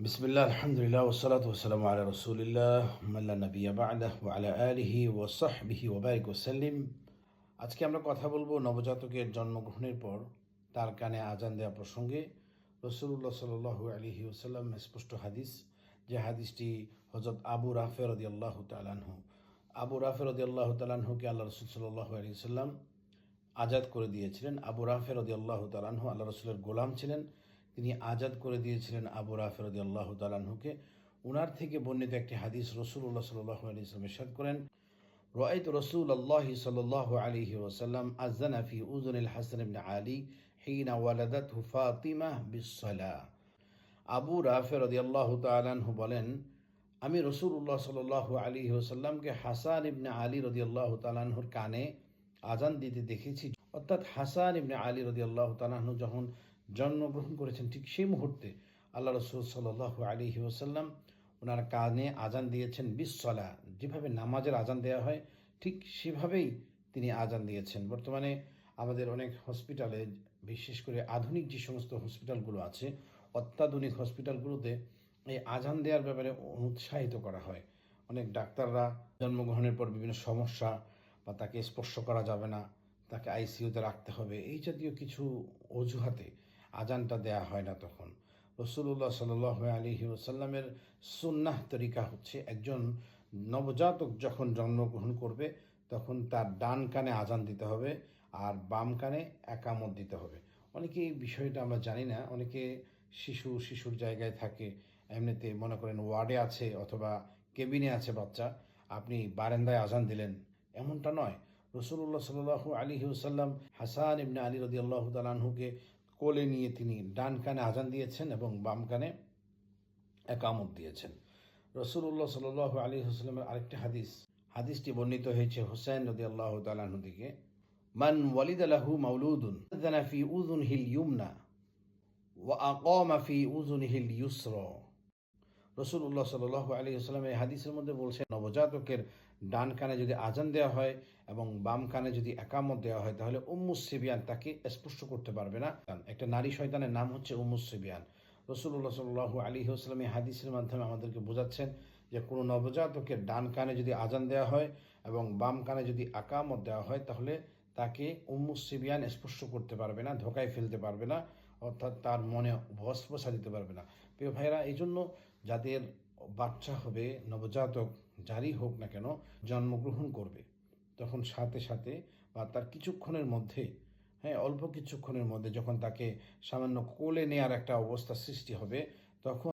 বিসমিল্লাহ আলহামদুলিল্লাহ ওসসালাতু ওয়াসসালামু আলা রাসূলিল্লাহ লা নাবিয়্যা বা'দাহু ওয়া আলা আলিহি ওয়া সাহবিহি ওয়া বারিক ওয়াসাল্লিম। আজকে আমরা কথা বলবো নবজাতকের জন্মগ্রহণের পর তার কানে আজান দেওয়া প্রসঙ্গে। রাসূলুল্লাহ সাল্লাল্লাহু আলাইহি ওয়াসাল্লাম স্পষ্ট হাদিস, যে হাদিসটি হযরত আবু রাফি রাদিয়াল্লাহু তাআলা আনহু। আবু রাফি রাদিয়াল্লাহু তাআলা আনহুকে আল্লাহ রাসূল সাল্লাল্লাহু আলাইহি ওয়াসাল্লাম আজাদ করে দিয়েছিলেন। আবু রাফি রাদিয়াল্লাহু তাআলা আনহু আল্লাহ রাসূলের গোলাম ছিলেন। তিনি আজাদ করে দিয়েছিলেন আবু রাফি রাদিয়াল্লাহু তাআলা আনহুকে। উনার থেকে বর্ণিত একটি হাদিস, রাসূলুল্লাহ সাল্লাল্লাহু আলাইহি ওয়াসাল্লাম ইরশাদ করেন, রাআইতু রাসূলাল্লাহি সাল্লাল্লাহু আলাইহি ওয়াসাল্লাম আযানা ফি উযুনিল হাসান ইবনে আলী হিনা ওয়ালাদাতহু ফাতিমা বিস-সালাহ। আবু রাফি রাদিয়াল্লাহু তাআলা আনহু বলেন, আমি রাসূলুল্লাহ সাল্লাল্লাহু আলাইহি ওয়াসাল্লামকে হাসান ইবনে আলী রাদিয়াল্লাহু তাআলা আনহুর কানে আজান দিতে দেখেছি। অর্থাৎ হাসান ইবনে আলী রাদিয়াল্লাহু তাআলা আনহু যখন জন্মগ্রহণ করেছেন, ঠিক সেই মুহূর্তে আল্লাহ রাসূল সাল্লাল্লাহু আলাইহি ওয়াসাল্লাম ওনার কানে আজান দিয়েছেন বিস-সালাহ। যেভাবে নামাজের আজান দেওয়া হয় ঠিক সেভাবেই তিনি আজান দিয়েছেন। বর্তমানে আমাদের অনেক হসপিটালে, বিশেষ করে আধুনিক যে সমস্ত হসপিটালগুলো আছে, অত্যাধুনিক হসপিটালগুলোতে এই আজান দেওয়ার ব্যাপারে উৎসাহিত করা হয়। অনেক ডাক্তাররা জন্মগ্রহণের পর বিভিন্ন সমস্যা, বা তাকে স্পর্শ করা যাবে না, তাকে আইসিইউতে রাখতে হবে, এই জাতীয় কিছু অজুহাতে আজানটা দেয়া হয় না। তখন রাসূলুল্লাহ সাল্লাল্লাহু আলাইহি ওয়াসাল্লামের সুন্নাহ তরিকা হচ্ছে, একজন নবজাতক যখন জন্মগ্রহণ করবে তখন তার ডান কানে আজান দিতে হবে আর বাম কানে একামত দিতে হবে। অনেকে এই বিষয়টা আমরা জানি না। অনেকে শিশুর জায়গায় থাকে, এমনিতে মনে করেন ওয়ার্ডে আছে অথবা কেবিনে আছে বাচ্চা, আপনি বারান্দায় আজান দিলেন, এমনটা নয়। রাসূলুল্লাহ সাল্লাল্লাহু আলাইহি ওয়াসাল্লাম হাসান ইবনে আলী রাদিয়াল্লাহু তাআলা আনহুকে কোলে নিয়ে তিনি ডান কানে আজান দিয়েছেন এবং বাম কানে একামত দিয়েছেন। রাসূলুল্লাহ সাল্লাল্লাহু আলাইহি ওয়াসাল্লামের আরেকটি হাদিসটি বর্ণিত হয়েছে হুসাইন রাদিয়াল্লাহু তাআলা আনহু থেকে, মান ওয়ালিদা লাহু মাউলুদুন আযানা ফি উযুনিহিল ইউমনা ওয়া আকামা ফি উযুনিহিল ইউসরা। রাসূলুল্লাহ সাল্লাল্লাহু আলাইহি ওয়াসাল্লাম এই হাদিসের মধ্যে বলছেন, নবজাতকের ডান কানে যদি আজান দেওয়া হয় এবং বাম কানে যদি একামত দেওয়া হয়, তাহলে উম্মুস সিবিয়ান তাকে স্পর্শ করতে পারবে না। একটা নারী শয়তানের নাম হচ্ছে উম্মুস সিবিয়ান। রাসূলুল্লাহ সাল্লাল্লাহু আলাইহি ওয়াসাল্লাম এই হাদিসের মাধ্যমে আমাদেরকে বোঝাচ্ছেন যে কোনো নবজাতকের ডান কানে যদি আজান দেওয়া হয় এবং বাম কানে যদি একামত দেওয়া হয়, তাহলে তাকে উম্মুস সিবিয়ান স্পর্শ করতে পারবে না, ধোকায় ফেলতে পারবে না, অর্থাৎ তার মনে বসবসা দিতে পারবে না। প্রিয় ভাইরা, এই জন্য যাদের বাচ্চা হবে, নবজাতক যারই হোক না কেন, জন্মগ্রহণ করবে, তখন সাথে সাথে বা তার কিছুক্ষণের মধ্যে, অল্প কিছুক্ষণের মধ্যে যখন তাকে সামান্য কোলে নেওয়ার একটা অবস্থা সৃষ্টি হবে, তখন